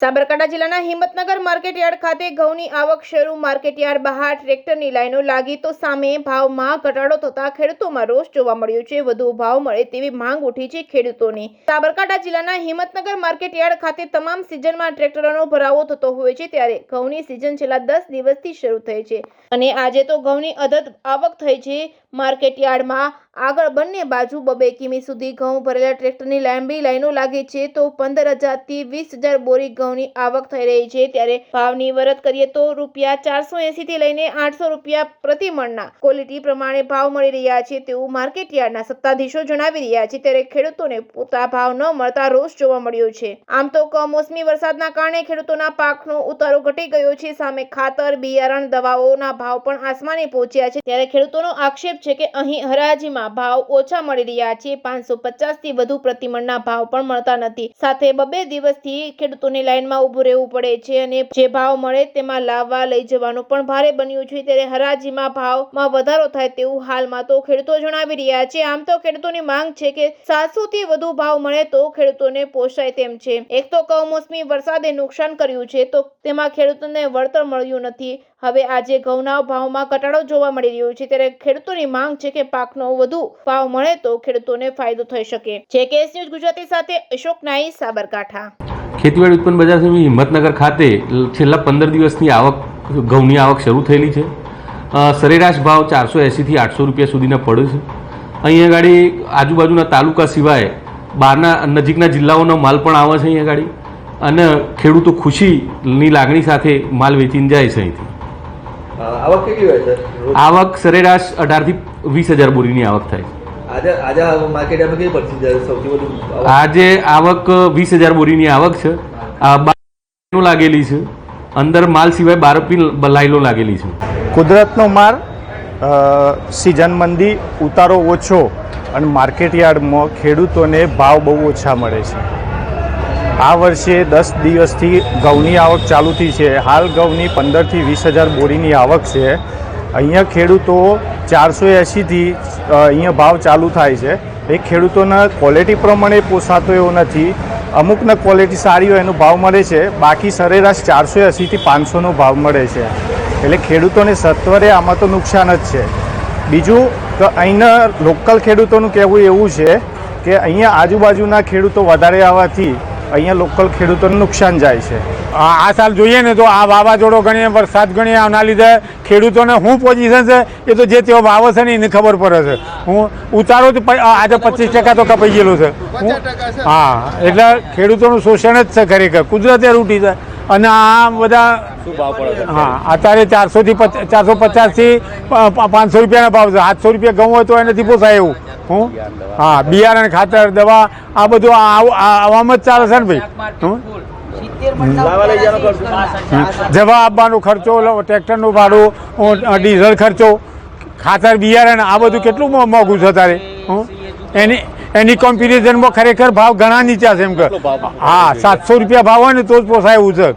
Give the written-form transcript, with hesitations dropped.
સાબરકાંઠા જિલ્લાના હિંમતનગર માર્કેટયાર્ડ ખાતે ઘઉંની આવક શરૂ। માર્કેટયાર્ડ બહાર ટ્રેક્ટરની લાઈનો લાગી તો સામે ભાવમાં ઘટાડો થતા ખેડૂતોમાં રોષ જોવા મળ્યો છે। વધુ ભાવ મળે તેવી માંગ ઉઠી છે ખેડૂતોની। સાબરકાંઠા જિલ્લાના હિંમતનગર માર્કેટયાર્ડ ખાતે તમામ સિઝનમાં ટ્રેક્ટરોનો ભરાવો થતો હોય છે, ત્યારે ઘઉંની સિઝન છેલ્લા 10 દિવસથી શરૂ થઈ છે અને આજે તો ઘઉંની અધધ આવક થઈ છે। માર્કેટયાર્ડમાં આગળ બંને બાજુ 2 કિમી સુધી ઘઉં ભરેલા ટ્રેક્ટરની લાંબી લાઈનો લાગી છે તો 15,000 થી 20,000 બોરી ઘઉંની આવક થઈ રહી છે। ત્યારે ભાવની વાત કરીએ તો ₹480 થી લઈને ₹800 પ્રતિ મણના ક્વોલિટી પ્રમાણે ભાવ મળી રહ્યા છે તેવું માર્કેટયાર્ડના સત્તાધીશો જણાવી રહ્યા છે। ત્યારે ખેડૂતોને પૂરતા ભાવ ન મળતા રોષ જોવા મળ્યો છે। આમ તો કમોસમી વરસાદના કારણે ખેડૂતોના પાકનો ઉતારો ઘટી ગયો છે, સામે ખાતર, બિયારણ, દવાઓના ભાવ પણ આસમાને પહોંચ્યા છે। ત્યારે ખેડૂતોનો આક્ષેપ છે કે અહીં હરાજીમાં ભાવ ઓછા મળી રહ્યા છે। 550 થી વધુ પ્રતિમણના ભાવ પણ મળતા નથી, સાથે 2 દિવસથી ખેડૂતોને લાઈનમાં ઊભું રહેવું પડે છે અને જે ભાવ મળે તેમાં લાવવા લઈ જવાનું પણ ભારે બન્યું છે। ત્યારે હરાજીમાં ભાવમાં વધારો થાય તેવું હાલમાં તો ખેડૂતો જણાવી રહ્યા છે। આમ તો ખેડૂતોની માંગ છે કે 700 થી વધુ ભાવ મળે તો ખેડૂતોને પોષાય તેમ છે। એક તો કમોસમી વરસાદે નુકસાન કર્યું છે તો તેમાં ખેડૂતોને વળતર મળ્યું નથી। હવે આજે ઘઉંના ભાવમાં ઘટાડો જોવા મળી રહ્યો છે, ત્યારે ખેડૂતોની માંગ છે કે પાકનો વધુ ભાવ મળે તો ખેડૂતોને ફાયદો થઈ શકે। JKS ન્યૂઝ ગુજરાતી સાથે અશોક નાઈ, સાબરકાંઠા। ખેતીવાડી ઉત્પન્ન બજાર સમિતિ હિંમતનગર ખાતે છેલ્લા 15 દિવસની આવક ઘઉંની આવક શરૂ થયેલી છે। સરેરાશ ભાવ ₹480 થી ₹800 સુધીના પડે છે। અહીંયા ગાડી આજુબાજુના તાલુકા સિવાય બહારના નજીકના જિલ્લાઓનો માલ પણ આવે છે અહીંયા ગાડી, અને ખેડૂતો ખુશીની લાગણી સાથે માલ વેચીને જાય છે અહીંથી। આવક કેટલી હોય છે? આવક સરેરાશ 18 થી 20,000 બોરીની આવક થાય છે। આજે માર્કેટમાં કેવી પડતી છે? સૌથી વધુ આજે આવક 20,000 બોરીની આવક છે। 12 લાગેલી છે, અંદર માલ સિવાય 12 લાઈનો લાગેલી છે। કુદરતનો માર, સિઝન મંદી, ઉતારો ઓછો અને માર્કેટયાર્ડમાં ખેડૂતોને ભાવ બહુ ઓછા મળે છે। આ વર્ષે 10 દિવસથી ઘઉંની આવક ચાલુ થઈ છે। હાલ ઘઉંની 15 થી 20,000 બોરીની આવક છે। અહીંયા ખેડૂતો 480 થી અહીંયા ભાવ ચાલુ થાય છે। એ ખેડૂતોના ક્વોલિટી પ્રમાણે પોસાતો એવો નથી। અમુકને ક્વોલિટી સારી હોય એનો ભાવ મળે છે, બાકી સરેરાશ 480 થી 500નો ભાવ મળે છે। એટલે ખેડૂતોને સત્વરે આમાં તો નુકસાન જ છે। બીજું કે અહીંના લોકલ ખેડૂતોનું કહેવું એવું છે કે અહીંયા આજુબાજુના ખેડૂતો વધારે આવવાથી અહીંયા લોકલ ખેડૂતોને નુકસાન જાય છે। આ સાલ જોઈએ ને તો આ વાવાઝોડો ગણીએ, વરસાદ ગણીએ, આના લીધે ખેડૂતોને શું પોઝિશન છે એ તો જે તેઓ ભાવ છે ને એને ખબર પડે છે। હું ઉતારો તો આજે 25% તો કપાઈ ગયેલો છે। હા, એટલે ખેડૂતોનું શોષણ જ છે ખરેખર, કુદરતી રૂટી છે। અને આ બધા હા અત્યારે 400 થી 450 થી ₹500 ભાવ છે। ₹700 ઘઉં હોય તો એનાથી પોસાય એવું। હું હા, બિયારણ, ખાતર, દવા આ બધું આવામાં જ ચાલે છે ને ભાઈ। જવા આપવાનો ખર્ચો, ટ્રેક્ટરનું ભાડું, ડીઝલ ખર્ચો, ખાતર, બિયારણ આ બધું કેટલું મોંઘું છે તારે। એની કમ્પેરિઝનમાં ખરેખર ભાવ ઘણા નીચા છે એમ કે। હા, ₹700 ભાવ હોય ને તો જ પોસાય એવું છે।